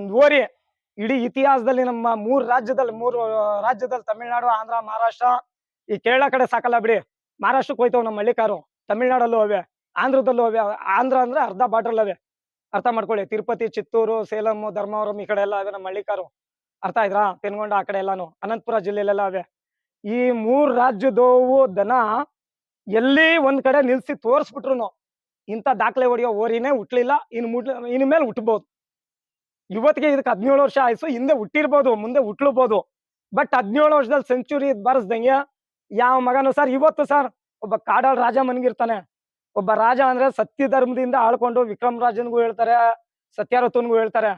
ಒಂದು ಓರಿ ಇಡೀ ಇತಿಹಾಸದಲ್ಲಿ ನಮ್ಮ ಮೂರು ರಾಜ್ಯದಲ್ಲಿ ತಮಿಳ್ನಾಡು, ಆಂಧ್ರ, ಮಹಾರಾಷ್ಟ್ರ, ಈ ಕೇರಳ ಕಡೆ ಸಾಕಲ್ಲ ಬಿಡಿ. ಮಹಾರಾಷ್ಟ್ರಕ್ಕೆ ಹೋಯ್ತವ್ ನಮ್ಮ ಹಳ್ಳಿಕಾರು, ತಮಿಳ್ನಾಡಲ್ಲೂ ಅವೆ, ಆಂಧ್ರದಲ್ಲೂ ಅವೆ. ಆಂಧ್ರ ಅಂದ್ರೆ ಅರ್ಧ ಬಾರ್ಡ್ರಲ್ ಅವೆ, ಅರ್ಥ ಮಾಡ್ಕೊಳ್ಳಿ. ತಿರುಪತಿ, ಚಿತ್ತೂರು, ಸೇಲಂ, ಧರ್ಮವರಂ ಈ ಕಡೆ ಎಲ್ಲ ಅವೆ ನಮ್ಮ ಹಳ್ಳಿಕಾರು, ಅರ್ಥ ಆಯ್ತಾ? ಪೆನ್ಗೊಂಡ ಆ ಕಡೆ ಎಲ್ಲಾನು, ಅನಂತಪುರ ಜಿಲ್ಲೆಲೆಲ್ಲ ಅವೆ. ಈ 3 ರಾಜ್ಯದವು ದನ ಎಲ್ಲಿ ಒಂದ್ ಕಡೆ ನಿಲ್ಸಿ ತೋರಿಸ್ಬಿಟ್ರು ಇಂಥ ದಾಖಲೆ ಹೊಡೆಯೋ ಓರಿನೇ ಹುಟ್ಲಿಲ್ಲ. ಇನ್ ಮೇಲೆ ಹುಟ್ಟಬಹುದು. ಇವತ್ತಿಗೆ ಇದಕ್ಕೆ 17 ವರ್ಷ ಆಯ್ಸು, ಹಿಂದೆ ಹುಟ್ಟಿರ್ಬೋದು, ಮುಂದೆ ಹುಟ್ಲಬಹುದು. ಬಟ್ 17 ವರ್ಷದಲ್ಲಿ ಸೆಂಚುರಿ ಬಾರಿಸ್ದಂಗೆ ಯಾವ ಮಗನು ಸರ್. ಇವತ್ತು ಸರ್ ಒಬ್ಬ ಕಾಡಾಳ್ ರಾಜ ಮನ್ಗಿರ್ತಾನೆ. ಒಬ್ಬ ರಾಜ ಅಂದ್ರೆ ಸತ್ಯ ಧರ್ಮದಿಂದ ಆಳ್ಕೊಂಡು ವಿಕ್ರಮ್ ರಾಜನ್ಗೂ ಹೇಳ್ತಾರೆ, ಸತ್ಯಾರಥನ್ಗೂ ಹೇಳ್ತಾರೆ.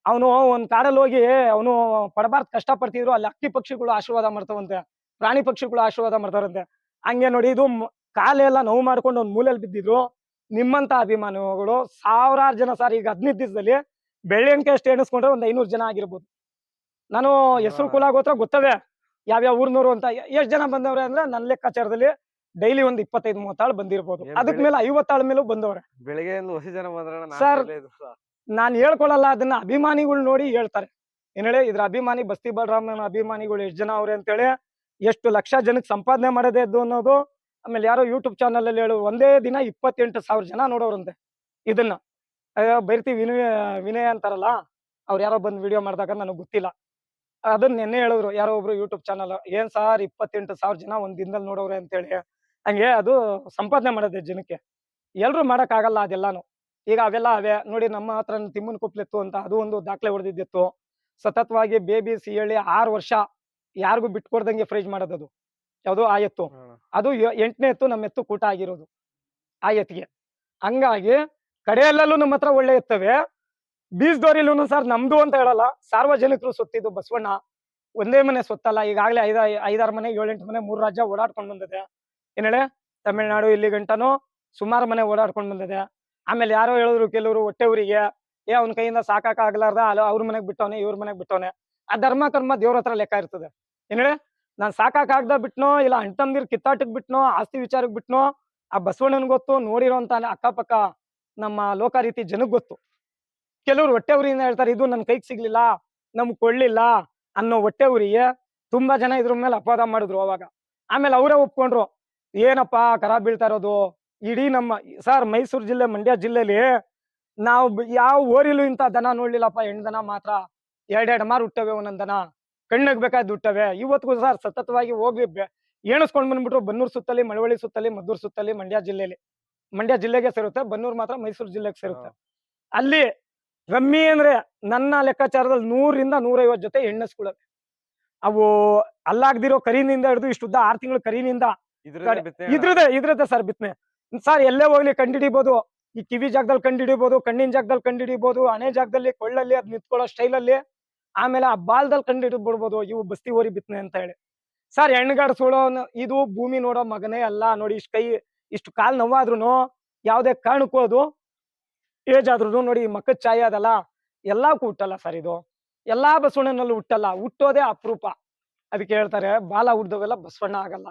ಅವನು ಒಂದ್ ಕಾಡಲ್ಲಿ ಹೋಗಿ ಅವನು ಪಡಬಾರ್ದು ಕಷ್ಟ ಪಡ್ತಿದ್ರು. ಅಲ್ಲಿ ಅಕ್ಕಿ ಪಕ್ಷಿಗಳು ಆಶೀರ್ವಾದ ಮಾಡ್ತಾವಂತೆ, ಪ್ರಾಣಿ ಪಕ್ಷಿಗಳು ಆಶೀರ್ವಾದ ಮಾಡ್ತಾರಂತೆ. ಹಂಗೆ ನೋಡಿ, ಇದು ಕಾಲೆಲ್ಲ ನೋವು ಮಾಡ್ಕೊಂಡು ಒಂದ್ ಮೂಲೆಯಲ್ಲಿ ಬಿದ್ದಿದ್ರು. ನಿಮ್ಮಂತ ಅಭಿಮಾನಿಗಳು ಸಾವಿರಾರು ಜನ ಸರ್. ಈಗ 15 ದಿವಸದಲ್ಲಿ ಬೆಳ್ಳೆಣ್ಕೆ ಅಷ್ಟು ಎಣಿಸ್ಕೊಂಡ್ರೆ ಒಂದ್ 500 ಜನ ಆಗಿರ್ಬೋದು. ನಾನು ಹೆಸರು ಕುಲ ಗೋತ್ರ ಗೊತ್ತವೆ, ಯಾವ್ಯಾವ ಊರ್ನೂರು ಅಂತ. ಎಷ್ಟ್ ಜನ ಬಂದವ್ರೆ ಅಂದ್ರೆ ನನ್ನ ಲೆಕ್ಕಾಚಾರದಲ್ಲಿ ಡೈಲಿ ಒಂದ್ 25-30 ಆಳು ಬಂದಿರ್ಬೋದು. ಅದಕ್ ಮೇಲೆ 50 ಆಳ್ ಮೇಲೂ ಬಂದವ್ರೆ. ಬೆಳಿಗ್ಗೆ ಹೊಸ ಜನ ಸರ್ ನಾನ್ ಹೇಳ್ಕೊಳಲ್ಲ, ಅದನ್ನ ಅಭಿಮಾನಿಗಳು ನೋಡಿ ಹೇಳ್ತಾರೆ. ಏನ್ ಹೇಳಿ, ಇದ್ರ ಅಭಿಮಾನಿ ಬಸ್ತಿ ಬಲರಾಮನ ಅಭಿಮಾನಿಗಳು ಎಷ್ಟ್ ಜನ ಅವ್ರೆ ಅಂತೇಳಿ, ಎಷ್ಟು ಲಕ್ಷ ಜನಕ್ಕೆ ಸಂಪಾದನೆ ಮಾಡದೆ ಇದ್ದು ಅನ್ನೋದು. ಆಮೇಲೆ ಯಾರೋ ಯೂಟ್ಯೂಬ್ ಚಾನಲ್ ಅಲ್ಲಿ ಹೇಳು, ಒಂದೇ ದಿನ 28,000 ಜನ ನೋಡೋರಂತೆ ಇದನ್ನ. ಬೈರ್ತಿ ವಿನಯ ಅಂತಾರಲ್ಲ, ಅವ್ರು ಯಾರೋ ಬಂದು ವಿಡಿಯೋ ಮಾಡಿದಾಗ ನನಗೆ ಗೊತ್ತಿಲ್ಲ. ಅದನ್ನ ನೆನ್ನೆ ಹೇಳಿದ್ರು ಯಾರೋ ಒಬ್ರು ಯೂಟ್ಯೂಬ್ ಚಾನಲ್, ಏನ್ ಸಾರ್ 28,000 ಜನ ಒಂದ್ ದಿನದಲ್ಲಿ ನೋಡೋರೆ ಅಂತೇಳಿ. ಹಂಗೆ ಅದು ಸಂಪಾದನೆ ಮಾಡೋದೆ ಜನಕ್ಕೆ. ಎಲ್ರು ಮಾಡಕ್ ಆಗಲ್ಲ ಅದೆಲ್ಲಾನು. ಈಗ ಅವೆಲ್ಲ ಅವೇ ನೋಡಿ. ನಮ್ಮ ಹತ್ರ ತಿಮ್ಮನ್ ಕುಪ್ಲೆತ್ತು ಅಂತ, ಅದು ಒಂದು ದಾಖಲೆ ಹೊಡೆದಿದ್ದಿತ್ತು. ಸತತವಾಗಿ ಬೇಬಿ ಸಿಹಳ್ಳಿ 6 ವರ್ಷ ಯಾರಿಗೂ ಬಿಟ್ಕೊಡ್ದಂಗೆ ಫ್ರೈಜ್ ಮಾಡೋದದು. ಯಾವುದು ಆ ಎತ್ತು, ಅದು 8ನೇ ಎತ್ತು ನಮ್ಮ ಎತ್ತು ಕೂಟ ಆಗಿರೋದು ಆ ಎತ್ತಿಗೆ. ಹಂಗಾಗಿ ಕಡೆಯಲ್ಲೂ ನಮ್ಮ ಹತ್ರ ಒಳ್ಳೆ ಎತ್ತವೆ. ಬೀಜದೋರಿಲೂ ಸರ್ ನಮ್ದು ಅಂತ ಹೇಳಲ್ಲ, ಸಾರ್ವಜನಿಕರು ಸೊತ್ತಿದ್ದು ಬಸವಣ್ಣ. ಒಂದೇ ಮನೆ ಸೊತ್ತಲ್ಲ. ಈಗಾಗಲೇ 5-6 ಮನೆ 7-8 ಮನೆ 3 ರಾಜ್ಯ ಓಡಾಡ್ಕೊಂಡು ಬಂದಿದೆ. ಏನ್ ಹೇಳಿ, ತಮಿಳ್ನಾಡು ಇಲ್ಲಿ ಗಂಟನು ಸುಮಾರು ಮನೆ ಓಡಾಡ್ಕೊಂಡು ಬಂದಿದೆ. ಆಮೇಲೆ ಯಾರೋ ಹೇಳಿದ್ರು ಕೆಲವರು ಹೊಟ್ಟೆ ಊರಿಗೆ, ಅವ್ನ ಕೈಯಿಂದ ಸಾಕಾಕ ಆಗ್ಲಾರ್ದ ಅವ್ರ ಮನೆಗ್ ಬಿಟ್ಟವನೆ, ಇವ್ರ ಮನೆಗ್ ಬಿಟ್ಟವನೆ. ಆ ಧರ್ಮ ಕರ್ಮ ದೇವ್ರ ಹತ್ರ ಲೆಕ್ಕ ಇರ್ತದೆ. ಏನ್ ಹೇಳಿ, ನಾನ್ ಸಾಕಾಕ ಆಗ್ದ ಬಿಟ್ನೋ, ಇಲ್ಲ ಅಣ್ತಂದಿರ್ ಕಿತ್ತಾಟಕ್ ಬಿಟ್ನೋ, ಆಸ್ತಿ ವಿಚಾರಕ್ಕೆ ಬಿಟ್ನೋ, ಆ ಬಸವಣ್ಣನ್ ಗೊತ್ತು. ನೋಡಿರೋಂತ ಅಕ್ಕಪಕ್ಕ ನಮ್ಮ ಲೋಕಾರೀತಿ ಜನಕ್ ಗೊತ್ತು. ಕೆಲವ್ರು ಹೊಟ್ಟೆ ಊರಿಯಿಂದ ಹೇಳ್ತಾರೆ, ಇದು ನನ್ ಕೈಗೆ ಸಿಗ್ಲಿಲ್ಲ, ನಮ್ಗ್ ಕೊಳ್ಳಿಲ್ಲ ಅನ್ನೋ ಹೊಟ್ಟೆ ಊರಿಗೆ ತುಂಬಾ ಜನ ಇದ್ರ ಮೇಲೆ ಅಪವಾದ ಮಾಡಿದ್ರು ಅವಾಗ. ಆಮೇಲೆ ಅವರೇ ಒಪ್ಕೊಂಡ್ರು, ಏನಪ್ಪಾ ಕರ ಬೀಳ್ತಾ ಇರೋದು. ಇಡೀ ನಮ್ಮ ಸರ್ ಮೈಸೂರು ಜಿಲ್ಲೆ, ಮಂಡ್ಯ ಜಿಲ್ಲೆಲಿ ನಾವು ಯಾವ ಓರಿಲು ಇಂತ ದನ ನೋಡ್ಲಿಲ್ಲಪ್ಪ. ಹೆಣ್ದನ ಮಾತ್ರ 2 ಮಾರು ಹುಟ್ಟವೆ, ಒಂದೊಂದ್ ದನ ಕಣ್ಣಗ್ ಬೇಕಾದ್ ಹುಟ್ಟವೆ. ಇವತ್ತಿಗೂ ಸರ್ ಸತತವಾಗಿ ಹೋಗಿ ಎಣಿಸ್ಕೊಂಡ್ ಬಂದ್ಬಿಟ್ರು. ಬನ್ನೂರ್ ಸುತ್ತಲಿ, ಮಳವಳ್ಳಿ ಸುತ್ತಲಿ, ಮದ್ದೂರ್ ಸುತ್ತಲಿ, ಮಂಡ್ಯ ಜಿಲ್ಲೆಗೆ ಸೇರುತ್ತೆ. ಬನ್ನೂರ್ ಮಾತ್ರ ಮೈಸೂರು ಜಿಲ್ಲೆಗೆ ಸೇರುತ್ತೆ. ಅಲ್ಲಿ ರಮ್ಮಿ ಅಂದ್ರೆ ನನ್ನ ಲೆಕ್ಕಾಚಾರದಲ್ಲಿ 100-150 ಜೊತೆ ಹೆಣ್ಣಸ್ಗಳವೆ. ಅವು ಅಲ್ಲಾಗ್ದಿರೋ ಕರಿನಿಂದ ಹಿಡಿದು ಇಷ್ಟುದ್ದ 6 ತಿಂಗಳು ಕರಿನಿಂದ ಇದ್ರದೆ ಸರ್ ಬಿತ್ತನೆ. ಸರ್ ಎಲ್ಲೇ ಹೋಗ್ಲಿ ಕಂಡಿಡಿಬಹುದು. ಈ ಕಿವಿ ಜಾಗದಲ್ಲಿ ಕಂಡಿಡಿಬಹುದು, ಕಣ್ಣಿನ ಜಾಗದಲ್ಲಿ ಕಂಡಿಡಿಬಹುದು, ಹಣೆ ಜಾಗದಲ್ಲಿ, ಕೊಳ್ಳಲ್ಲಿ ಅದ್ ನಿಂತ್ಕೊಳ್ಳೋ ಸ್ಟೈಲಲ್ಲಿ, ಆಮೇಲೆ ಆ ಬಾಲ್ದಲ್ಲಿ ಕಂಡಿಡ್ಬಿಡ್ಬೋದು ಇವು ಬಸ್ತಿ ಓರಿ ಬಿತ್ತನೆ ಅಂತ ಹೇಳಿ. ಸರ್ ಹೆಣ್ಗಾಡ್ಸೋಳೋ ಇದು ಭೂಮಿ ನೋಡೋ ಮಗನೇ ಅಲ್ಲ. ನೋಡಿ, ಇಷ್ಟು ಕಾಲ್ ನೋವಾದ್ರೂ ಯಾವ್ದೇ ಕಾರಣಕ್ಕೂ ಅದು ಏಜ್ ಆದ್ರೂ ನೋಡಿ ಮಕ್ಕದ ಛಾಯೆ ಅದಲ್ಲ, ಎಲ್ಲಕ್ಕೂ ಹುಟ್ಟಲ್ಲ ಸರ್ ಇದು. ಎಲ್ಲಾ ಬಸವಣ್ಣನಲ್ಲೂ ಹುಟ್ಟಲ್ಲ, ಹುಟ್ಟೋದೇ ಅಪರೂಪ. ಅದಕ್ಕೆ ಹೇಳ್ತಾರೆ, ಬಾಲ ಹುಡ್ದವೆಲ್ಲ ಬಸವಣ್ಣ ಆಗಲ್ಲ.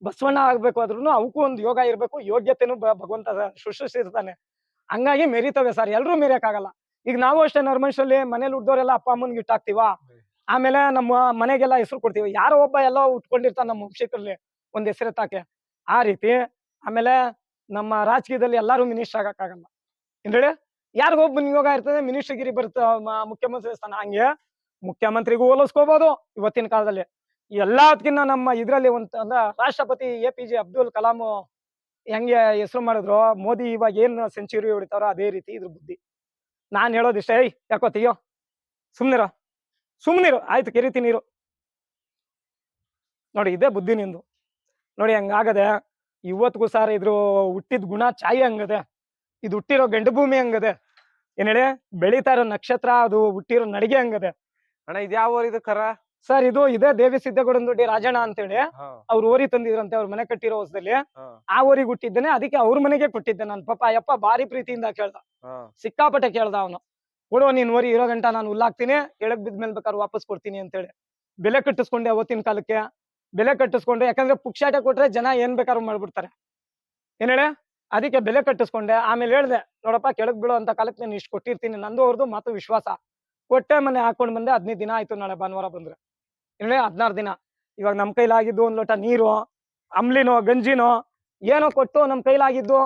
ಬಸವಣ್ಣ ಆಗ್ಬೇಕು ಆದ್ರೂ ಅವಕ್ಕೂ ಒಂದು ಯೋಗ ಇರ್ಬೇಕು, ಯೋಗ್ಯತೆನೂ ಭಗವಂತ ಸೃಷ್ಟಿಸಿರ್ತಾನೆ. ಹಂಗಾಗಿ ಮೆರಿತವೆ ಸರ್, ಎಲ್ರೂ ಮೆರಿಯಕ್ಕಾಗಲ್ಲ. ಈಗ ನಾವು ಅಷ್ಟೇ ನರ್ಮನ್ಷಲ್ಲಿ ಮನೇಲಿ ಹುಡ್ದವ್ರೆಲ್ಲ ಅಪ್ಪ ಅಮ್ಮನ್ಗೆ ಇಟ್ಟಾಕ್ತಿವ, ಆಮೇಲೆ ನಮ್ಮ ಮನೆಗೆಲ್ಲ ಹೆಸರು ಕೊಡ್ತೀವಿ. ಯಾರೋ ಒಬ್ಬ ಎಲ್ಲೋ ಉಟ್ಕೊಂಡಿರ್ತಾನೆ ನಮ್ಮ ವಂಶಿಕರಲ್ಲಿ ಒಂದ್ ಹೆಸರೆತ್ತಾಕೆ, ಆ ರೀತಿ. ಆಮೇಲೆ ನಮ್ಮ ರಾಜಕೀಯದಲ್ಲಿ ಎಲ್ಲಾರು ಮಿನಿಸ್ಟರ್ ಆಗಕ್ಕಾಗಲ್ಲ. ಹೇಳಿ, ಯಾರಿಗೊಬ್ಬ ಯೋಗ ಇರ್ತದೆ, ಮಿನಿಸ್ಟರ್ಗಿರಿ ಬರುತ್ತೆ, ಮುಖ್ಯಮಂತ್ರಿ ಸ್ಥಾನ. ಹಂಗೆ ಮುಖ್ಯಮಂತ್ರಿಗೂ ಹೋಲಿಸ್ಕೋಬಹುದು ಇವತ್ತಿನ ಕಾಲದಲ್ಲಿ. ಎಲ್ಲದಕ್ಕಿಂತ ನಮ್ಮ ಇದ್ರಲ್ಲಿ ಅಂದ್ರೆ ರಾಷ್ಟ್ರಪತಿ APJ ಅಬ್ದುಲ್ ಕಲಾಂ ಹೆಂಗೆ ಹೆಸರು ಮಾಡಿದ್ರು, ಮೋದಿ ಇವಾಗ ಏನ್ ಸೆಂಚುರಿ ಹೊಡಿತಾರೋ ಅದೇ ರೀತಿ ಇದ್ರ ಬುದ್ಧಿ. ನಾನ್ ಹೇಳೋದಿಷ್ಟೇ, ಯಾಕೋ ತೆಗಿಯೋ, ಸುಮ್ನಿರು ಆಯ್ತು, ಕೆರಿತಿ ನೀರು ನೋಡಿ, ಇದೇ ಬುದ್ಧಿ ನಿಂದು. ನೋಡಿ ಹಂಗಾಗದೆ ಇವತ್ತಿಗೂ ಸರ್ ಇದ್ರು ಹುಟ್ಟಿದ ಗುಣ ಛಾಯೆ ಹಂಗದೆ, ಇದು ಹುಟ್ಟಿರೋ ಗಂಡು ಭೂಮಿ ಹಂಗದೆ. ಏನ್ ಹೇಳಿ, ಬೆಳೀತಾ ಇರೋ ನಕ್ಷತ್ರ, ಅದು ಹುಟ್ಟಿರೋ ನಡಿಗೆ ಹಂಗದೆ. ಅಣ್ಣ ಇದು ಯಾವ ಇದು ಕರ ಸರ್? ಇದು ಇದೇ ದೇವಿ ಸಿದ್ದೇಗೌಡನ ದೊಡ್ಡಿ ರಾಜಣ್ಣ ಅಂತೇಳಿ ಅವ್ರು ಓರಿ ತಂದಿದ್ರಂತೆ, ಅವ್ರ ಮನೆ ಕಟ್ಟಿರೋ ಹೊಸದಲ್ಲಿ. ಆ ಓರಿಗೆ ಹುಟ್ಟಿದ್ದೇನೆ, ಅದಕ್ಕೆ ಅವ್ರ ಮನೆಗೆ ಕೊಟ್ಟಿದ್ದೆ ನಾನು. ಪಾಪ ಯಪ್ಪ ಭಾರಿ ಪ್ರೀತಿಯಿಂದ ಕೇಳ್ದ, ಸಿಕ್ಕಾಪಟ್ಟೆ ಕೇಳ್ದ ಅವನು. ಕೊಡೋ ನೀನ್ ಓರಿ ಇರೋ ಗಂಟ ನಾನು ಹುಲ್ಲಾಕ್ತೀನಿ, ಕೆಳಗ್ ಬಿದ್ಮೇಲೆ ಬೇಕಾದ್ರೆ ವಾಪಸ್ ಕೊಡ್ತೀನಿ ಅಂತೇಳಿ ಬೆಲೆ ಕಟ್ಟಿಸ್ಕೊಂಡೆ. ಅವತ್ತಿನ ಕಾಲಕ್ಕೆ ಬೆಲೆ ಕಟ್ಟಿಸ್ಕೊಂಡೆ, ಯಾಕಂದ್ರೆ ಪುಕ್ಷಾಟ ಕೊಟ್ರೆ ಜನ ಏನ್ ಬೇಕಾದ್ರೂ ಮಾಡ್ಬಿಡ್ತಾರೆ. ಏನ್ ಹೇಳಿ, ಅದಕ್ಕೆ ಬೆಲೆ ಕಟ್ಟಿಸ್ಕೊಂಡೆ. ಆಮೇಲೆ ಹೇಳ್ದೆ, ನೋಡಪ್ಪ ಕೆಳಗ್ ಬೀಳೋ ಅಂತ ಕಾಲಕ್ಕೆ ನಾನು ಇಷ್ಟು ಕೊಟ್ಟಿರ್ತೀನಿ, ನಂದು ಅವ್ರದ್ದು ಮಾತು ವಿಶ್ವಾಸ. ಕೊಟ್ಟೆ ಮನೆ ಹಾಕೊಂಡ್ ಬಂದೆ 15 ದಿನ ಆಯ್ತು, ನಾಳೆ ಭಾನುವಾರ ಬಂದ್ರೆ ಇನ್ನು 16 ದಿನ. ಇವಾಗ ನಮ್ ಕೈಲಾಗಿದ್ದು 1 ಲೋಟ ನೀರು, ಅಂಬ್ಲಿನೋ ಗಂಜಿನೋ ಏನೋ ಕೊಟ್ಟು ನಮ್ ಕೈಲಾಗಿದ್ದು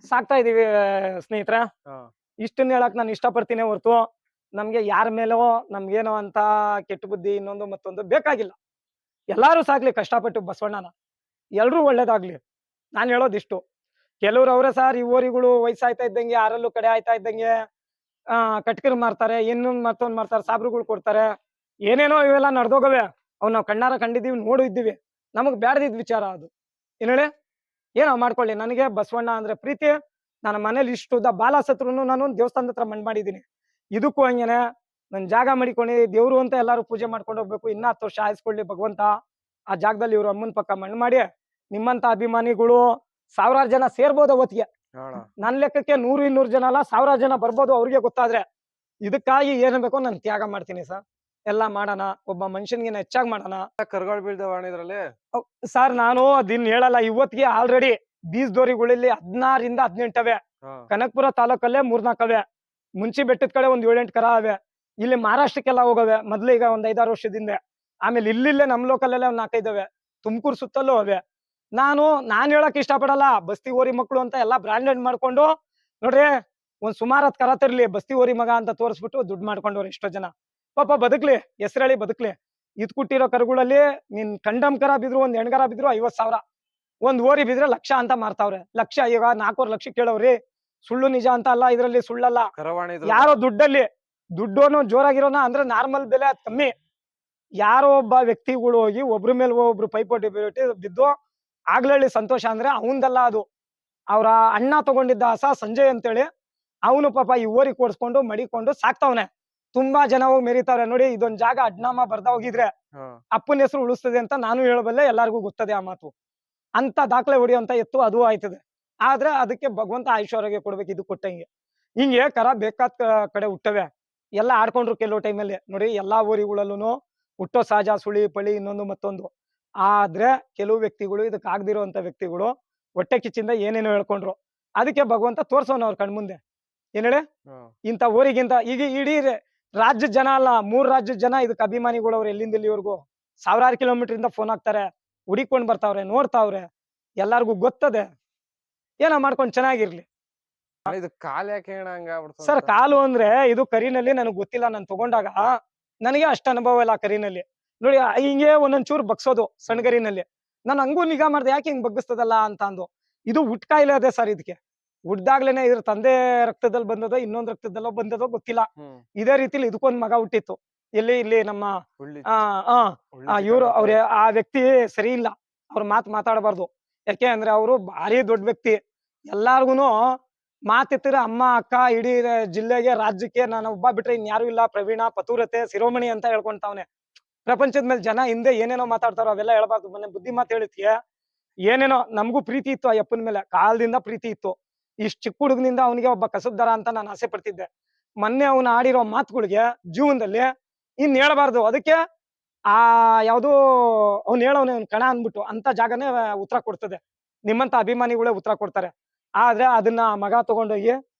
ಸಾಕ್ತಾ ಇದೀವಿ ಸ್ನೇಹಿತರೆ. ಹಾ. ಇಷ್ಟನ್ನ ಹೇಳಕ್ ನಾನು ಇಷ್ಟಪಡ್ತೀನಿ ಹೊರ್ತು ನಮ್ಗೆ ಯಾರ ಮೇಲೋ ನಮ್ಗೇನೋ ಅಂತ ಕೆಟ್ಟ ಬುದ್ಧಿ ಇನ್ನೊಂದು ಮತ್ತೊಂದು ಬೇಕಾಗಿಲ್ಲ. ಎಲ್ಲಾರು ಸಾಕ್ಲಿ ಕಷ್ಟಪಟ್ಟು ಬಸವಣ್ಣನ, ಎಲ್ರೂ ಒಳ್ಳೇದಾಗ್ಲಿ. ನಾನ್ ಹೇಳೋದಿಷ್ಟು. ಕೆಲವ್ರು ಅವ್ರೆ ಸರ್, ಈ ಓರಿಗಳು ವಯಸ್ಸಾಯ್ತಾ ಇದ್ದಂಗೆ ಯಾರಲ್ಲೂ ಕಡೆ ಆಯ್ತಾ ಇದ್ದಂಗೆ ಕಟ್ಕರ್ ಮಾರ್ತಾರೆ, ಇನ್ನೊಂದ್ ಮತ್ತೊಂದ್ ಮಾರ್ತಾರೆ, ಸಾಬ್ರುಗಳು ಕೊಡ್ತಾರೆ, ಏನೇನೋ ಇವೆಲ್ಲ ನಡ್ದೋಗವೆ. ಅವ್ ನಾವ್ ಕಣ್ಣಾರ ಕಂಡಿದೀವಿ, ನೋಡಿದ್ದೀವಿ. ನಮಗ್ ಬ್ಯಾಡ್ದಿದ್ ವಿಚಾರ ಅದು. ಏನ್ ಹೇಳಿ, ಏನೋ ಮಾಡ್ಕೊಳ್ಳಿ. ನನಗೆ ಬಸವಣ್ಣ ಅಂದ್ರೆ ಪ್ರೀತಿ. ನನ್ನ ಮನೇಲಿ ಇಷ್ಟುದ್ದ ಬಾಲ ಸತ್ರುನು ನಾನು ದೇವಸ್ಥಾನದ ಹತ್ರ ಮಣ್ಣ್ ಮಾಡಿದೀನಿ. ಇದಕ್ಕೂ ಹಂಗೇನೆ ನನ್ ಜಾಗ ಮಡಿಕೊಂಡು ದೇವ್ರು ಅಂತ ಎಲ್ಲಾರು ಪೂಜೆ ಮಾಡ್ಕೊಂಡು ಹೋಗ್ಬೇಕು. ಇನ್ನ 10 ವರ್ಷ ಆಯ್ಸ್ಕೊಳ್ಳಿ ಭಗವಂತ. ಆ ಜಾಗದಲ್ಲಿ ಇವ್ರ ಅಮ್ಮನ್ ಪಕ್ಕ ಮಣ್ಣು ಮಾಡಿ ನಿಮ್ಮಂತ ಅಭಿಮಾನಿಗಳು 1000 ಜನ ಸೇರ್ಬೋದು ಅವತ್ತಿಗೆ. ಅಣ್ಣ ನನ್ ಲೆಕ್ಕಕ್ಕೆ 100-200 ಜನ ಅಲ್ಲ, 1000 ಜನ ಬರ್ಬೋದು ಅವ್ರಿಗೆ ಗೊತ್ತಾದ್ರೆ. ಇದಕ್ಕಾಗಿ ಏನ್ ಬೇಕೋ ನಾನು ತ್ಯಾಗ ಮಾಡ್ತೀನಿ ಸರ್. ಎಲ್ಲ ಮಾಡೋಣ, ಒಬ್ಬ ಮನುಷ್ಯನ್ಗಿನ ಹೆಚ್ಚಾಗಿ ಮಾಡೋಣ. ಕರುಗಳು ಬೀಳ್ತಾವ ಅಣ್ಣ ಇದ್ರಲ್ಲಿ. ಸರ್ ನಾನು ಅದನ್ನ ಹೇಳಲ್ಲ. ಇವತ್ತಿಗೆ ಆಲ್ರೆಡಿ ಬೀಜದೋರಿಗಳಲ್ಲಿ 16 ರಿಂದ 18 ಹಾ. ಕನಕಪುರ ತಾಲೂಕಲ್ಲೇ 3-4 ಅವೆ. ಮುಂಚಿ ಬೆಟ್ಟದ ಕಡೆ ಒಂದ್ 7-8 ಕರ ಅವೆ. ಇಲ್ಲಿ ಮಹಾರಾಷ್ಟ್ರಕ್ಕೆಲ್ಲ ಹೋಗವೆ ಮೊದ್ಲು, ಈಗ ಒಂದ್ 5-6 ವರ್ಷದಿಂದ. ಆಮೇಲೆ ಇಲ್ಲಿಲ್ಲೇ ನಮ್ ಲೋಕಲ್ಲೇ ಒಂದ್ 4-5 ಅವೆ. ತುಮಕೂರು ಸುತ್ತಲೂ ಅವೆ. ನಾನ್ ಹೇಳಕ್ ಇಷ್ಟ ಪಡಲ್ಲ. ಬಸ್ತಿ ಓರಿ ಮಕ್ಳು ಅಂತ ಎಲ್ಲಾ ಬ್ರಾಂಡೆಡ್ ಮಾಡ್ಕೊಂಡು ನೋಡ್ರಿ, ಒಂದ್ ಸುಮಾರು ಕರ ತರ್ಲಿ, ಬಸ್ತಿ ಓರಿ ಮಗ ಅಂತ ತೋರಿಸ್ಬಿಟ್ಟು ದುಡ್ಡು ಮಾಡ್ಕೊಂಡವ್ರು ಎಷ್ಟೋ ಜನ. ಪಾಪ ಬದುಕ್ಲಿ, ಹೆಸರೇಳಿ ಬದುಕ್ಲಿ. ಇದ್ ಕೊಟ್ಟಿರೋ ಕರುಗಳಲ್ಲಿ ನಿನ್ ಕಂಡಮ್ ಕರ ಬಿದ್ರು, ಒಂದ್ ಹೆಣ್ಗರ ಬಿದ್ರು 50,000, ಒಂದ್ ಓರಿ ಬಿದ್ರೆ 1,00,000 ಅಂತ ಮಾರ್ತಾವ್ರೆ. 1,00,000 ಈಗ 4 ಲಕ್ಷ ಕೇಳವ್ರಿ. ಸುಳ್ಳು ನಿಜ ಅಂತ ಅಲ್ಲ, ಇದ್ರಲ್ಲಿ ಸುಳ್ಳಲ್ಲ. ಕರವಾಣಿ ಯಾರೋ ದುಡ್ಡೋನು ಜೋರಾಗಿರೋನ ಅಂದ್ರೆ ನಾರ್ಮಲ್ ಬೆಲೆ ಅದ್ ಕಮ್ಮಿ. ಯಾರೋ ಒಬ್ಬ ವ್ಯಕ್ತಿಗಳು ಹೋಗಿ ಒಬ್ರ ಮೇಲೆ ಒಬ್ರು ಪೈಪೋಟಿ ಬಿದ್ದು ಆಗ್ಲಳ್ಳಿ ಸಂತೋಷ ಅಂದ್ರೆ ಅವಂದಲ್ಲ ಅದು. ಅವ್ರ ಅಣ್ಣ ತಗೊಂಡಿದ್ದ ಹಸ ಸಂಜಯ್ ಅಂತೇಳಿ, ಅವನು ಪಾಪ ಈ ಓರಿ ಕೊಡ್ಸ್ಕೊಂಡು ಮಡಿಕೊಂಡು ಸಾಕ್ತವನೆ. ತುಂಬಾ ಜನ ಹೋಗಿ ಮೆರಿತಾವ್ರೆ ನೋಡಿ. ಇದೊಂದ್ ಜಾಗ ಅಡ್ನಾಮ ಬರ್ದ ಹೋಗಿದ್ರೆ ಅಪ್ಪನ ಹೆಸರು ಉಳಿಸ್ತದೆ ಅಂತ ನಾನು ಹೇಳಬಲ್ಲೆ, ಎಲ್ಲಾರ್ಗೂ ಗೊತ್ತದೆ ಆ ಮಾತು. ಅಂತ ದಾಖಲೆ ಹೊಡಿಯುವಂತ ಎತ್ತು ಅದು ಆಯ್ತದೆ. ಆದ್ರೆ ಅದಕ್ಕೆ ಭಗವಂತ ಐಶ್ವರ್ಯ ಕೊಡ್ಬೇಕು, ಇದು ಕೊಟ್ಟಂಗೆ. ಹಿಂಗೆ ಕರ ಬೇಕಾದ ಕಡೆ ಹುಟ್ಟವೆ. ಎಲ್ಲ ಆಡ್ಕೊಂಡ್ರು ಕೆಲವು ಟೈಮಲ್ಲಿ ನೋಡಿ. ಎಲ್ಲಾ ಊರಿಗಳಲ್ಲೂ ಹುಟ್ಟೋ ಸಹಜ, ಸುಳಿ ಪಳಿ ಇನ್ನೊಂದು ಮತ್ತೊಂದು. ಆದ್ರೆ ಕೆಲವು ವ್ಯಕ್ತಿಗಳು, ಇದಕ್ಕೆ ಆಗದಿರುವಂತ ವ್ಯಕ್ತಿಗಳು ಹೊಟ್ಟೆ ಕಿಚ್ಚಿಂದ ಏನೇನೋ ಹೇಳ್ಕೊಂಡ್ರು. ಅದಕ್ಕೆ ಭಗವಂತ ತೋರ್ಸೋನ ಅವ್ರ ಕಣ್ಮುಂದೆ. ಏನ್ ಹೇಳಿ, ಇಂಥ ಊರಿಗಿಂತ ಈಗ ಇಡೀ ರಾಜ್ಯದ ಜನ ಅಲ್ಲ, 3 ರಾಜ್ಯದ ಜನ ಇದಕ್ಕೆ ಅಭಿಮಾನಿಗಳು. ಅವ್ರು ಎಲ್ಲಿಂದ ಇಲ್ಲಿವರೆಗೂ 1000 ಕಿಲೋಮೀಟರ್ ಇಂದ ಫೋನ್ ಹಾಕ್ತಾರೆ, ಹುಡಿಕೊಂಡ್ ಬರ್ತಾವ್ರೆ, ನೋಡ್ತಾವ್ರೆ, ಎಲ್ಲಾರ್ಗು ಗೊತ್ತದೆ. ಏನೋ ಮಾಡ್ಕೊಂಡ್ ಚೆನ್ನಾಗಿರ್ಲಿ. ಇದು ಕಾಲ್ ಯಾಕೆ ಅಣ್ಣ ಹಂಗ ಆಗ್ಬಿಡ್ತು ಸರ್, ಅಂತ? ಕಾಲು ಅಂದ್ರೆ ಇದು ಕರಿನಲ್ಲಿ ನನಗೆ ಗೊತ್ತಿಲ್ಲ. ನಾನು ತಗೊಂಡಾಗ ನನಗೆ ಅಷ್ಟ ಅನುಭವ ಇಲ್ಲ ಕರಿನಲ್ಲಿ. ನೋಡಿ ಹಿಂಗೆ ಒಂದೊಂದ್ ಚೂರು ಬಗ್ಸೋದು ಸಣ್ಣಗರಿನಲ್ಲಿ. ನಾನು ಹಂಗೂ ನಿಗಾ ಮಾಡ್ದೆ, ಯಾಕೆ ಹಿಂಗ್ ಬಗ್ಗಿಸ್ತದಲ್ಲ ಅಂತ ಅಂದು. ಇದು ಹುಟ್ ಕಾಯಿಲೆ ಅದೇ ಸರ್. ಇದಕ್ಕೆ ಹುಟ್ದಾಗ್ಲೇನೆ ಇದ್ರ ತಂದೆ ರಕ್ತದಲ್ಲಿ ಬಂದದೋ ಇನ್ನೊಂದ್ ರಕ್ತದಲ್ಲೋ ಬಂದದೋ ಗೊತ್ತಿಲ್ಲ. ಇದೇ ರೀತಿಲಿ ಇದಕ್ಕೊಂದ್ ಮಗ ಹುಟ್ಟಿತ್ತು. ಇಲ್ಲಿ ನಮ್ಮ ಹುಳ್ಳಿ ಇವ್ರು ಅವ್ರೆ ಆ ವ್ಯಕ್ತಿ ಸರಿ ಇಲ್ಲ. ಅವ್ರ ಮಾತಾಡಬಾರ್ದು. ಯಾಕೆ ಅಂದ್ರೆ ಅವರು ಭಾರಿ ದೊಡ್ಡ ವ್ಯಕ್ತಿ. ಎಲ್ಲಾರ್ಗುನು ಮಾತಿತ್ತಿರ ಅಮ್ಮ ಅಕ್ಕ ಇಡೀ ಜಿಲ್ಲೆಗೆ ರಾಜ್ಯಕ್ಕೆ ನಾನು ಒಬ್ಬ ಬಿಟ್ರೆ ಇನ್ಯಾರು ಇಲ್ಲ, ಪ್ರವೀಣ ಪತುರತೆ ಶಿರೋಮಣಿ ಅಂತ ಹೇಳ್ಕೊಂತಾವ್ನೆ. ಪ್ರಪಂಚದ ಮೇಲೆ ಜನ ಹಿಂದೆ ಏನೇನೋ ಮಾತಾಡ್ತಾರೋ ಅವೆಲ್ಲ ಹೇಳ್ಬಾರ್ದು. ಮೊನ್ನೆ ಬುದ್ಧಿ ಮಾತು ಹೇಳಿದ್ಕೆ ಏನೇನೋ ನಮಗೂ ಪ್ರೀತಿ ಇತ್ತು ಆ ಯಪ್ಪನ ಮೇಲೆ, ಕಾಲದಿಂದ ಪ್ರೀತಿ ಇತ್ತು. ಇಷ್ಟ್ ಚಿಕ್ಕ ಹುಡುಗನಿಂದ ಅವನಿಗೆ ಒಬ್ಬ ಕಸಬ್ದಾರ ಅಂತ ನಾನು ಆಸೆ ಪಡ್ತಿದ್ದೆ. ಮೊನ್ನೆ ಅವನು ಆಡಿರೋ ಮಾತುಗಳಿಗೆ ಜೀವನದಲ್ಲಿ ಇನ್ ಹೇಳ್ಬಾರ್ದು. ಅದಕ್ಕೆ ಆ ಯಾವ್ದು ಅವ್ನು ಹೇಳೋನೆ ಅವ್ನ್ ಕಣ ಅನ್ಬಿಟ್ಟು ಅಂತ ಜಾಗನೇ ಉತ್ತರ ಕೊಡ್ತದೆ. ನಿಮ್ಮಂತ ಅಭಿಮಾನಿಗಳೇ ಉತ್ತರ ಕೊಡ್ತಾರೆ. ಆದ್ರೆ ಅದನ್ನ ಮಗ ತಗೊಂಡೋಗಿ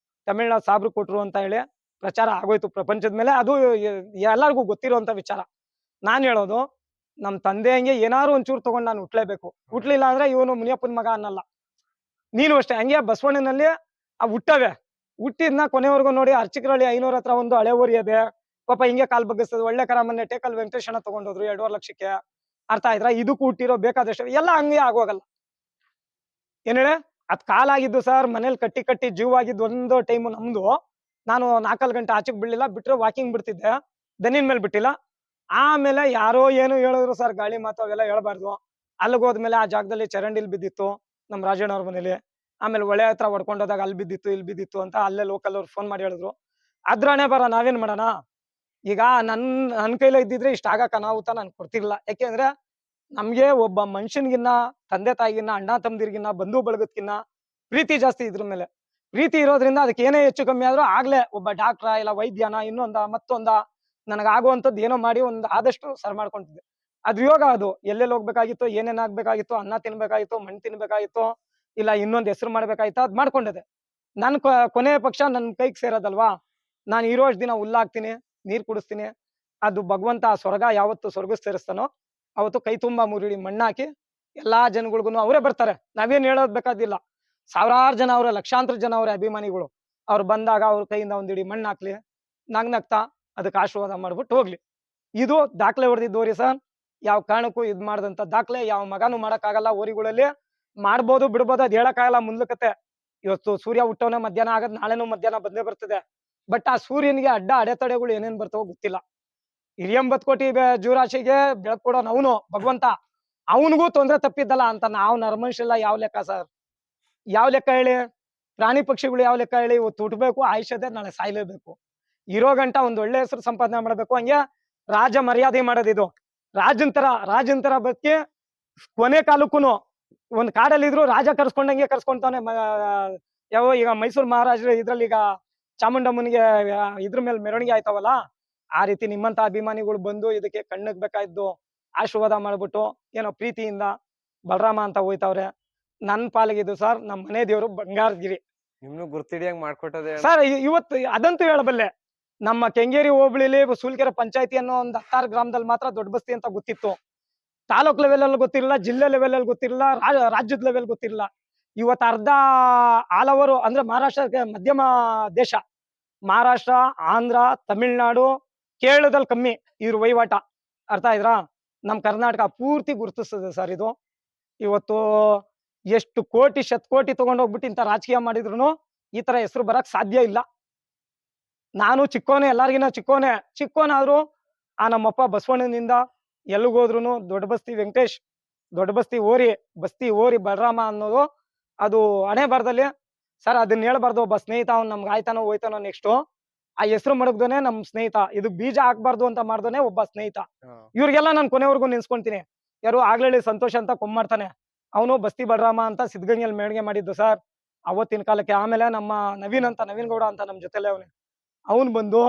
ತಮಿಳ್ನಾಡು ಸಾಬ್ರು ಕೊಟ್ರು ಅಂತ ಹೇಳಿ ಪ್ರಚಾರ ಆಗೋಯ್ತು ಪ್ರಪಂಚದ ಮೇಲೆ. ಅದು ಎಲ್ಲರಿಗೂ ಗೊತ್ತಿರುವಂತ ವಿಚಾರ. ನಾನ್ ಹೇಳೋದು, ನಮ್ ತಂದೆ ಹಂಗೆ ಏನಾರು ಒಂಚೂರು ತಗೊಂಡ್ ನಾನು ಹುಟ್ಲೇಬೇಕು. ಹುಟ್ಲಿಲ್ಲ ಅಂದ್ರೆ ಇವನು ಮುನಿಯಪ್ಪನ ಮಗ ಅನ್ನಲ್ಲ. ನೀನು ಅಷ್ಟೇ ಹಂಗೆ ಬಸವಣ್ಣನಲ್ಲಿ ಆ ಹುಟ್ಟವೆ. ಹುಟ್ಟಿದ್ನ ಕೊನೆವರೆಗೂ ನೋಡಿ. ಅರ್ಚಕರಳ್ಳಿ 500 ಹತ್ರ ಒಂದು ಹಳೆ ಓರಿ ಅದೆ. ಪಾಪ ಹಿಂಗೆ ಕಾಲ್ ಬಗ್ಗಿಸ್ತದೆ. ಒಳ್ಳೆ ಕರ ಮೊನ್ನೆ ಟೇಕಲ್ ವೆಂಕಟೇಶಣ್ಣ ತಗೊಂಡೋದ್ರು 2.5 ಲಕ್ಷಕ್ಕೆ. ಅರ್ಥ ಆಯ್ತಾ? ಇದಕ್ಕೂ ಹುಟ್ಟಿರೋ ಬೇಕಾದಷ್ಟು ಎಲ್ಲ ಹಂಗೆ ಆಗೋಗಲ್ಲ. ಏನ್ ಹೇಳಿ, ಅದ್ ಕಾಲಾಗಿದ್ದು ಸರ್. ಮನೇಲಿ ಕಟ್ಟಿ ಜೀವವಾಗಿದ್ದು ಒಂದು ಟೈಮು ನಮ್ದು. ನಾನು 4 ಗಂಟೆ ಆಚೆಗೆ ಬಿಡ್ಲಿಲ್ಲ, ಬಿಟ್ರೆ ವಾಕಿಂಗ್ ಬಿಡ್ತಿದ್ದೆ, ದನಿನ್ ಮೇಲೆ ಬಿಟ್ಟಿಲ್ಲ. ಆಮೇಲೆ ಯಾರೋ ಏನು ಹೇಳಿದ್ರು ಸರ್, ಗಾಳಿ ಮಾತು ಅವೆಲ್ಲ ಹೇಳ್ಬಾರ್ದು. ಅಲ್ಲಿಗೆ ಹೋದ್ಮೇಲೆ ಆ ಜಾಗದಲ್ಲಿ ಚರಂಡಿಲ್ ಬಿದ್ದಿತ್ತು ನಮ್ ರಾಜಣ್ಣ ಅವ್ರ ಮನೇಲಿ. ಆಮೇಲೆ ಒಳೆ ಹತ್ರ ಹೊಡ್ಕೊಂಡೋದಾಗ ಅಲ್ಲಿ ಬಿದ್ದಿತ್ತು ಇಲ್ಲಿ ಬಿದ್ದಿತ್ತು ಅಂತ ಅಲ್ಲೇ ಲೋಕಲ್ ಅವ್ರು ಫೋನ್ ಮಾಡಿ ಹೇಳಿದ್ರು. ಅದ್ರಾನೇ ಬರ ನಾವೇನ್ ಮಾಡೋಣ. ಈಗ ನನ್ ಕೈಲೇ ಇದ್ದಿದ್ರೆ ಇಷ್ಟ ಆಗಕ್ಕ ಅನಾಹುತ ನಾನು ಕೊಡ್ತಿರ್ಲಿಲ್ಲ. ಯಾಕೆಂದ್ರೆ ನಮ್ಗೆ ಒಬ್ಬ ಮನುಷ್ಯನ್ಗಿನ್ನ, ತಂದೆ ತಾಯಿಗಿನ್ನ, ಅಣ್ಣ ತಮ್ಮದಿರ್ಗಿನ್ನ, ಬಂಧು ಬಳಗದ್ಕಿನ್ನ ಪ್ರೀತಿ ಜಾಸ್ತಿ ಇದ್ರ ಮೇಲೆ. ಪ್ರೀತಿ ಇರೋದ್ರಿಂದ ಅದಕ್ಕೆ ಏನೇ ಹೆಚ್ಚು ಕಮ್ಮಿ ಆದ್ರೂ ಆಗ್ಲೇ ಒಬ್ಬ ಡಾಕ್ಟ್ರ ಇಲ್ಲ ವೈದ್ಯನ ಇನ್ನೊಂದ ಮತ್ತೊಂದ ನನಗಾಗುವಂಥದ್ದು ಏನೋ ಮಾಡಿ ಒಂದು ಆದಷ್ಟು ಸರ್ ಮಾಡ್ಕೊಂತಿದ್ದೆ. ಅದು ಯೋಗ. ಅದು ಎಲ್ಲೆಲ್ಲಿ ಹೋಗ್ಬೇಕಾಗಿತ್ತು, ಏನೇನ್ ಆಗ್ಬೇಕಾಗಿತ್ತು, ಅನ್ನ ತಿನ್ಬೇಕಾಗಿತ್ತು, ಮಣ್ಣು ತಿನ್ಬೇಕಾಗಿತ್ತು, ಇಲ್ಲ ಇನ್ನೊಂದ್ ಹೆಸರು ಮಾಡ್ಬೇಕಾಗಿತ್ತು, ಅದ್ ಮಾಡ್ಕೊಂಡಿದ್ದೆ. ನನ್ ಕೊನೆಯ ಪಕ್ಷ ನನ್ ಕೈಗೆ ಸೇರೋದಲ್ವಾ. ನಾನು ಇರೋಷ್ಟು ದಿನ ಹುಲ್ಲಾಕ್ತೀನಿ, ನೀರ್ ಕುಡಿಸ್ತೀನಿ. ಅದು ಭಗವಂತ ಆ ಸ್ವರ್ಗ ಯಾವತ್ತು ಸ್ವರ್ಗ ಸೇರಿಸ್ತಾನೋ ಅವತ್ತು ಕೈ ತುಂಬಾ ಮುರುಡಿ ಮಣ್ಣಾಕಿ ಎಲ್ಲಾ ಜನಗಳ್ಗೂನು ಅವರೇ ಬರ್ತಾರೆ. ನಾವೇನ್ ಹೇಳೋದ್ ಬೇಕಾದಿಲ್ಲ. ಸಾವಿರಾರು ಜನ ಅವ್ರೆ, ಲಕ್ಷಾಂತರ ಜನ ಅವ್ರೆ ಅಭಿಮಾನಿಗಳು. ಅವ್ರು ಬಂದಾಗ ಅವ್ರ ಕೈಯಿಂದ ಒಂದಿಡಿ ಮಣ್ಣು ಹಾಕ್ಲಿ, ನಗ್ನಗ್ತಾ ಅದಕ್ಕೆ ಆಶೀರ್ವಾದ ಮಾಡ್ಬಿಟ್ಟು ಹೋಗ್ಲಿ. ಇದು ದಾಖಲೆ ಹೊಡೆದಿದ್ದೋರಿ ಸರ್. ಯಾವ ಕಾರಣಕ್ಕೂ ಇದ್ ಮಾಡ್ದಂತ ದಾಖಲೆ ಯಾವ ಮಗನೂ ಮಾಡಕ್ಕಾಗಲ್ಲ. ಓರಿಗಳಲ್ಲಿ ಮಾಡ್ಬೋದು ಬಿಡ್ಬೋದು ಅದ್ ಹೇಳಕ್ಕಾಗಲ್ಲ ಮುಂದ್ಲಕತೆ. ಇವತ್ತು ಸೂರ್ಯ ಹುಟ್ಟವನೇ ಮಧ್ಯಾಹ್ನ ಆಗದ್, ನಾಳೆನೂ ಮಧ್ಯಾಹ್ನ ಬಂದೇ ಬರ್ತದೆ. ಬಟ್ ಆ ಸೂರ್ಯನಿಗೆ ಅಡ್ಡ ಅಡೆತಡೆಗಳು ಏನೇನ್ ಬರ್ತಾವೋ ಗೊತ್ತಿಲ್ಲ. ಹಿರಿಯಂಬತ್ ಕೋಟಿ ಜೀವರಾಶಿಗೆ ಬೆಳಕು ಕೊಡೋನ್ ಅವನು ಭಗವಂತ. ಅವನಿಗೂ ತೊಂದ್ರೆ ತಪ್ಪಿದ್ದಲ್ಲ ಅಂತ ನಾವು ನರಮನುಷ್ಯಲ್ಲ ಯಾವ ಲೆಕ್ಕ ಸರ್? ಯಾವ ಲೆಕ್ಕ ಹೇಳಿ? ಪ್ರಾಣಿ ಪಕ್ಷಿಗಳು ಯಾವ ಲೆಕ್ಕ ಹೇಳಿ? ಇವತ್ತು ಹುಟ್ಟಬೇಕು, ಆಯುಷ್ಯದೆ, ನಾಳೆ ಸಾಯ್ಲೇಬೇಕು. ಇರೋ ಗಂಟ ಒಂದ್ ಒಳ್ಳೆ ಹೆಸರು ಸಂಪಾದನೆ ಮಾಡ್ಬೇಕು. ಹಂಗೆ ರಾಜ ಮರ್ಯಾದೆ ಮಾಡೋದಿದು. ರಾಜನ್ ತರ ಬದುಕಿ ಕೊನೆ ಕಾಲಕ್ಕೂನು ಒಂದ್ ಕಾಡಲ್ಲಿ ಇದ್ರು ರಾಜ ಕರ್ಸ್ಕೊಂಡಂಗೆ ಕರ್ಸ್ಕೊಂತಾನೆ. ಯಾವ ಈಗ ಮೈಸೂರು ಮಹಾರಾಜರು ಇದ್ರಲ್ಲಿ ಈಗ ಚಾಮುಂಡಮ್ಮನಿಗೆ ಇದ್ರ ಮೇಲೆ ಮೆರವಣಿಗೆ ಆಯ್ತವಲ್ಲ, ಆ ರೀತಿ ನಿಮ್ಮಂತ ಅಭಿಮಾನಿಗಳು ಬಂದು ಇದಕ್ಕೆ ಕಣ್ಣಗ್ ಬೇಕಾಯ್ದು ಆಶೀರ್ವಾದ ಮಾಡ್ಬಿಟ್ಟು ಏನೋ ಪ್ರೀತಿಯಿಂದ ಬಲರಾಮ ಅಂತ ಹೋಯ್ತವ್ರೆ. ನನ್ ಪಾಲಿಗೆ ಇದು ಸರ್ ನಮ್ಮ ಮನೆ ದೇವ್ರು ಬಂಗಾರಗಿರಿ ನಿಮ್ನು ಗುರ್ತಿಡಿಯಂಗ್ ಮಾಡ್ಕೊಟ್ಟದೆ ಸರ್. ಇವತ್ತು ಅದಂತೂ ಹೇಳಬಲ್ಲೆ. ನಮ್ಮ ಕೆಂಗೇರಿ ಹೋಬಳಿಲಿ ಸೂಲ್ಕೆರೆ ಪಂಚಾಯತಿ ಅನ್ನೋ ಒಂದು 16 ಗ್ರಾಮದಲ್ಲಿ ಮಾತ್ರ ದೊಡ್ಡ ಬಸ್ತಿ ಅಂತ ಗೊತ್ತಿತ್ತು. ತಾಲೂಕ್ ಲೆವೆಲ್ ಅಲ್ಲಿ ಗೊತ್ತಿರಲಿಲ್ಲ, ಜಿಲ್ಲೆ ಲೆವೆಲ್ ಅಲ್ಲಿ ಗೊತ್ತಿರಲಿಲ್ಲ, ರಾಜ್ಯದ ಲೆವೆಲ್ ಗೊತ್ತಿರಲಿಲ್ಲ. ಇವತ್ತು ಅರ್ಧ ಆಲ್ ಓವರ್ ಅಂದ್ರೆ ಮಹಾರಾಷ್ಟ್ರ ಮಧ್ಯಮ ದೇಶ, ಮಹಾರಾಷ್ಟ್ರ, ಆಂಧ್ರ, ತಮಿಳ್ನಾಡು, ಕೇರಳದಲ್ಲಿ ಕಮ್ಮಿ ಇವ್ರ ವಹಿವಾಟ. ಅರ್ಥ ಆಯ್ತಾ? ನಮ್ ಕರ್ನಾಟಕ ಪೂರ್ತಿ ಗುರುತಿಸ್ತದೆ ಸರ್ ಇದು. ಇವತ್ತು ಎಷ್ಟು ಕೋಟಿ ಶತಕೋಟಿ ತಗೊಂಡೋಗ್ಬಿಟ್ಟು ಇಂಥ ರಾಜಕೀಯ ಮಾಡಿದ್ರು ಈ ತರ ಹೆಸರು ಬರಕ್ ಸಾಧ್ಯ ಇಲ್ಲ. ನಾನು ಚಿಕ್ಕೋನೆ, ಎಲ್ಲಾರ್ಗಿನ ಚಿಕ್ಕೋನಾದ್ರು ಆ ನಮ್ಮಪ್ಪ ಬಸವಣ್ಣನಿಂದ ಎಲ್ಲಿಗೋದ್ರುನು ದೊಡ್ಡ ಬಸ್ತಿ ವೆಂಕಟೇಶ್, ದೊಡ್ಡ ಬಸ್ತಿ ಓರಿ ಬಲರಾಮ ಅನ್ನೋದು ಅದು ಹಣೆ ಬರದಲ್ಲಿ ಸರ್. ಅದನ್ನ ಹೇಳ್ಬಾರ್ದು. ಒಬ್ಬ ಸ್ನೇಹಿತ ಅವ್ನು ನಮ್ಗೆ ಆಯ್ತಾನೋ ಹೋಯ್ತಾನೋ ನೆಕ್ಸ್ಟ್ ಆ ಹೆಸರು ಮಡಗ್ದೋನೆ ನಮ್ ಸ್ನೇಹಿತ. ಇದು ಬೀಜ ಹಾಕ್ಬಾರ್ದು ಅಂತ ಮಾಡ್ದೋನೆ ಒಬ್ಬ ಸ್ನೇಹಿತ. ಇವ್ರಿಗೆಲ್ಲ ನಾನು ಕೊನೆವರೆಗೂ ನೆನ್ಸ್ಕೊಂತೀನಿ. ಯಾರು ಆಗ್ಲೇ ಸಂತೋಷ ಅಂತ ಮಾಡ್ತಾನೆ, ಅವನು ಬಸ್ತಿ ಬಲರಾಮ ಅಂತ ಸಿದ್ಧಗಂಗೆಯಲ್ಲಿ ಮೆರವಣಿಗೆ ಮಾಡಿದ್ದು ಸರ್ ಅವತ್ತಿನ ಕಾಲಕ್ಕೆ. ಆಮೇಲೆ ನಮ್ಮ ನವೀನ್ ಗೌಡ ಅಂತ ನಮ್ ಜೊತೆಲೆ ಅವನು ಬಂದು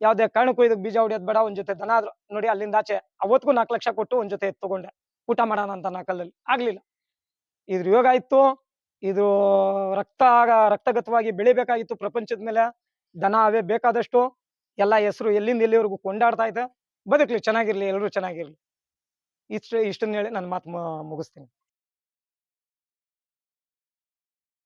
ಯಾವ್ದೇ ಕಾರಣಕ್ಕೂ ಇದಕ್ ಬೀಜ ಹೊಡಿಯೋದ್ ಬೇಡ, ಒಂದ್ ಜೊತೆ ದನ ಆದ್ರು ನೋಡಿ ಅಲ್ಲಿಂದ ಆಚೆ ಅವತ್ತಿಗೂ 4 ಲಕ್ಷ ಕೊಟ್ಟು ಒಂದ್ ಜೊತೆ ತಗೊಂಡೆ ಊಟ ಮಾಡೋಣ ಅಂತ ನಾಲ್ಕಲ್ಲಲ್ಲಿ. ಆಗ್ಲಿಲ್ಲ. ಇದ್ರ ಯೋಗ ಇತ್ತು. ಇದು ರಕ್ತಗತವಾಗಿ ಬೆಳಿಬೇಕಾಗಿತ್ತು ಪ್ರಪಂಚದ ಮೇಲೆ. ದನ ಅವೇ ಬೇಕಾದಷ್ಟು ಎಲ್ಲ ಹೆಸರು ಎಲ್ಲಿಂದ ಎಲ್ಲಿವರೆಗೂ ಕೊಂಡಾಡ್ತಾ ಇದೆ. ಬದುಕ್ಲಿ, ಚೆನ್ನಾಗಿರ್ಲಿ, ಎಲ್ಲರೂ ಚೆನ್ನಾಗಿರ್ಲಿ. ಇಷ್ಟನ್ನ ಹೇಳಿ ನನ್ನ ಮಾತು ಮುಗಿಸ್ತೀನಿ.